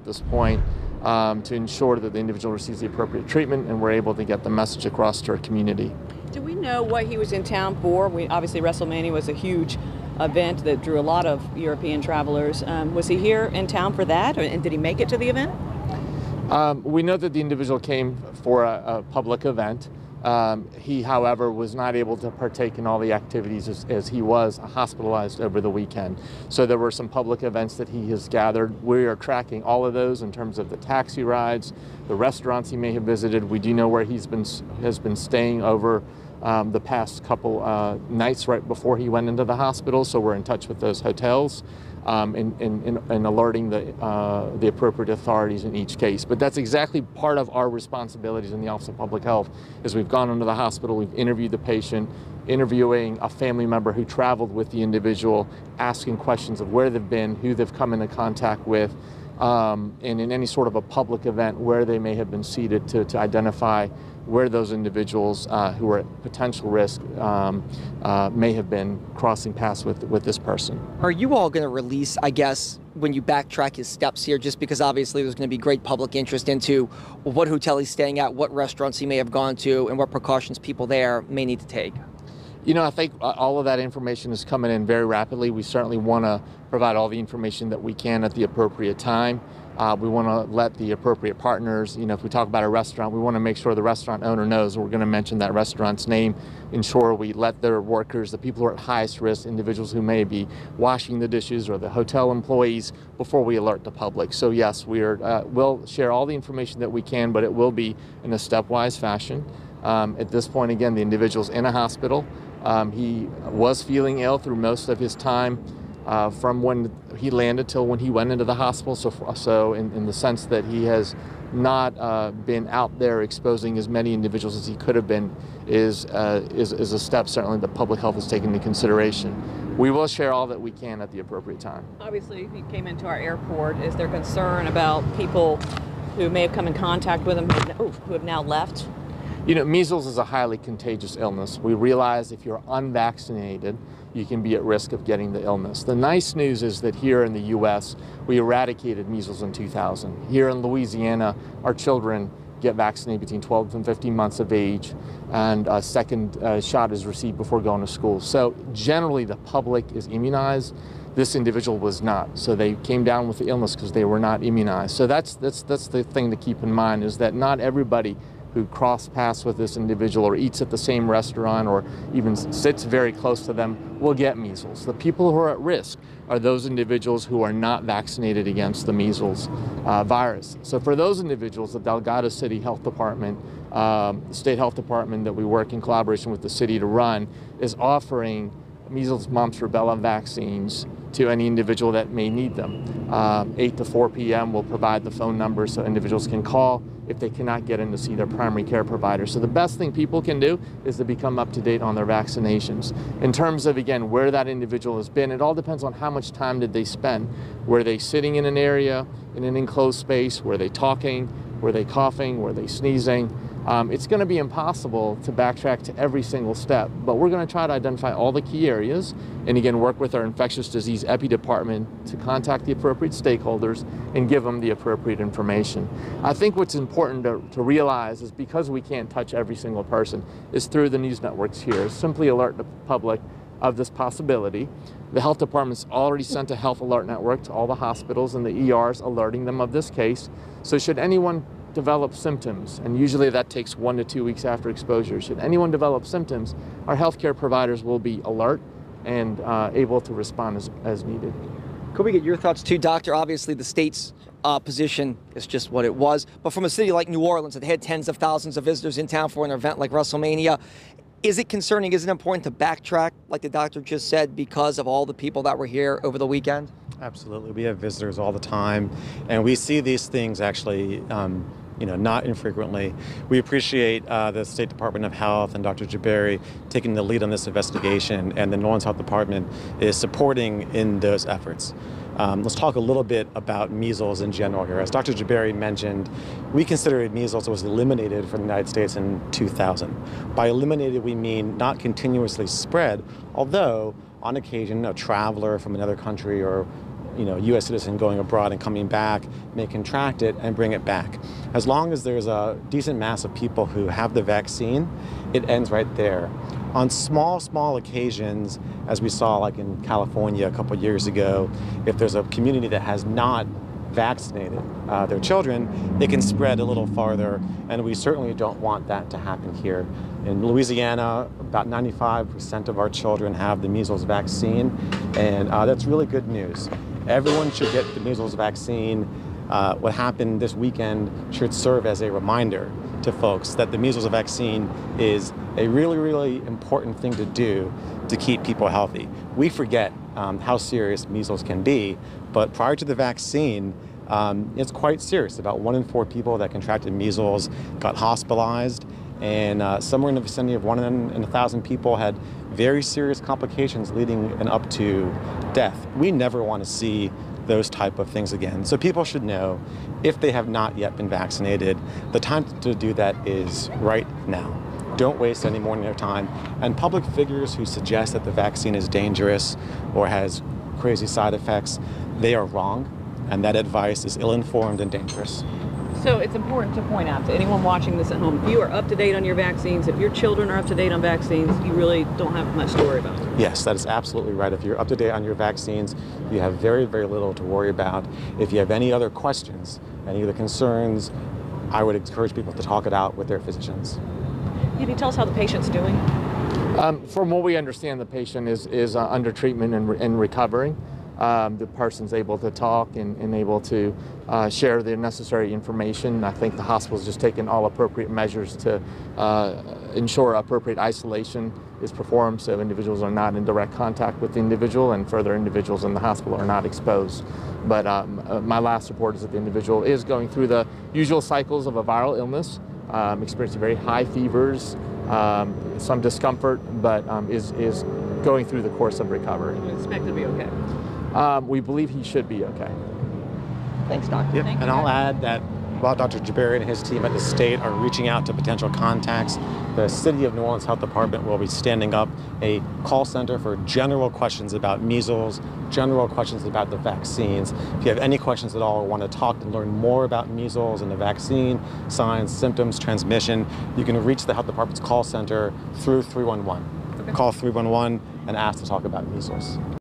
at this point to ensure that the individual receives the appropriate treatment and we're able to get the message across to our community. Do we know what he was in town for? Obviously, WrestleMania was a huge event that drew a lot of European travelers. Was he here in town for that, and did he make it to the event? We know that the individual came for a public event. He, however, was not able to partake in all the activities as he was hospitalized over the weekend. So there were some public events that he has gathered. We are tracking all of those in terms of the taxi rides, the restaurants he may have visited. We do know where has been staying over the past couple nights right before he went into the hospital. So we're in touch with those hotels and alerting the appropriate authorities in each case. But that's exactly part of our responsibilities in the Office of Public Health. Is we've gone into the hospital, we've interviewed the patient, interviewing a family member who traveled with the individual, asking questions of where they've been, who they've come into contact with, and in any sort of a public event where they may have been seated to identify where those individuals who are at potential risk may have been crossing paths with this person. Are you all going to release, I guess, when you backtrack his steps here, just because obviously there's going to be great public interest into what hotel he's staying at, what restaurants he may have gone to, and what precautions people there may need to take? You know, I think all of that information is coming in very rapidly. We certainly want to provide all the information that we can at the appropriate time. We want to let the appropriate partners, you know, if we talk about a restaurant, we want to make sure the restaurant owner knows we're going to mention that restaurant's name, ensure we let their workers, the people who are at highest risk, individuals who may be washing the dishes or the hotel employees, before we alert the public. So yes, we'll share all the information that we can, but it will be in a stepwise fashion. At this point, again, the individual's in a hospital. He was feeling ill through most of his time from when he landed till when he went into the hospital. So in the sense that he has not been out there exposing as many individuals as he could have been is a step certainly that public health is taking into consideration. We will share all that we can at the appropriate time. Obviously, he came into our airport. Is there concern about people who may have come in contact with him who have now left? You know, measles is a highly contagious illness. We realize if you're unvaccinated, you can be at risk of getting the illness. The nice news is that here in the U.S., we eradicated measles in 2000. Here in Louisiana, our children get vaccinated between 12 and 15 months of age, and a second shot is received before going to school. So generally, the public is immunized. This individual was not. So they came down with the illness because they were not immunized. So that's the thing to keep in mind, is that not everybody who cross paths with this individual or eats at the same restaurant or even sits very close to them will get measles. The people who are at risk are those individuals who are not vaccinated against the measles virus. So for those individuals, the Delgado City Health Department, the state health department that we work in collaboration with the city to run, is offering measles, mumps, rubella vaccines to any individual that may need them. 8 to 4 p.m. we'll provide the phone number so individuals can call if they cannot get in to see their primary care provider. So the best thing people can do is to become up to date on their vaccinations. In terms of, again, where that individual has been, it all depends on how much time did they spend. Were they sitting in an area, in an enclosed space? Were they talking? Were they coughing? Were they sneezing? It's going to be impossible to backtrack to every single step, but we're going to try to identify all the key areas and again work with our infectious disease epi department to contact the appropriate stakeholders and give them the appropriate information. I think what's important to realize is, because we can't touch every single person, is through the news networks here, simply alert the public of this possibility. The health department's already sent a health alert network to all the hospitals and the ERs alerting them of this case. So should anyone develop symptoms, and usually that takes 1 to 2 weeks after exposure, should anyone develop symptoms, our healthcare providers will be alert and able to respond as needed. Could we get your thoughts too, Doctor? Obviously the state's position is just what it was, but from a city like New Orleans that had tens of thousands of visitors in town for an event like WrestleMania, is it concerning, is it important to backtrack, like the doctor just said, because of all the people that were here over the weekend? Absolutely. We have visitors all the time, and we see these things actually not infrequently. We appreciate the State Department of Health and Dr. Jaberi taking the lead on this investigation, and the New Orleans Health Department is supporting in those efforts. Let's talk a little bit about measles in general here. As Dr. Jaberi mentioned, we consider measles was eliminated from the United States in 2000. By eliminated, we mean not continuously spread, although on occasion a traveler from another country or U.S. citizen going abroad and coming back may contract it and bring it back. As long as there's a decent mass of people who have the vaccine, it ends right there. On small occasions, as we saw like in California a couple years ago, if there's a community that has not vaccinated their children, they can spread a little farther, and we certainly don't want that to happen here. In Louisiana, about 95% of our children have the measles vaccine, and that's really good news. Everyone should get the measles vaccine. What happened this weekend should serve as a reminder to folks that the measles vaccine is a really important thing to do to keep people healthy. We forget how serious measles can be, but prior to the vaccine, it's quite serious. About 1 in 4 people that contracted measles got hospitalized, and somewhere in the vicinity of 1 in 1,000 people had very serious complications leading up to death. We never want to see those type of things again. So people should know, if they have not yet been vaccinated, the time to do that is right now. Don't waste any more of their time. And public figures who suggest that the vaccine is dangerous or has crazy side effects, they are wrong, and that advice is ill-informed and dangerous. So it's important to point out to anyone watching this at home, if you are up to date on your vaccines, if your children are up to date on vaccines, you really don't have much to worry about. Yes, that is absolutely right. If you're up to date on your vaccines, you have very little to worry about. If you have any other questions, any other concerns, I would encourage people to talk it out with their physicians. Can you tell us how the patient's doing? From what we understand, the patient is under treatment and recovering. The person's able to talk and able to share the necessary information. I think the hospital's just taken all appropriate measures to ensure appropriate isolation is performed so individuals are not in direct contact with the individual and further individuals in the hospital are not exposed. But my last report is that the individual is going through the usual cycles of a viral illness, experiencing very high fevers, some discomfort, but is going through the course of recovery. You expect to be okay? We believe he should be okay. Thanks, Doctor. Yep. And I'll add that while Dr. Jabari and his team at the state are reaching out to potential contacts, the City of New Orleans Health Department will be standing up a call center for general questions about measles, general questions about the vaccines. If you have any questions at all or want to talk and learn more about measles and the vaccine, signs, symptoms, transmission, you can reach the Health Department's call center through 311. Okay. Call 311 and ask to talk about measles.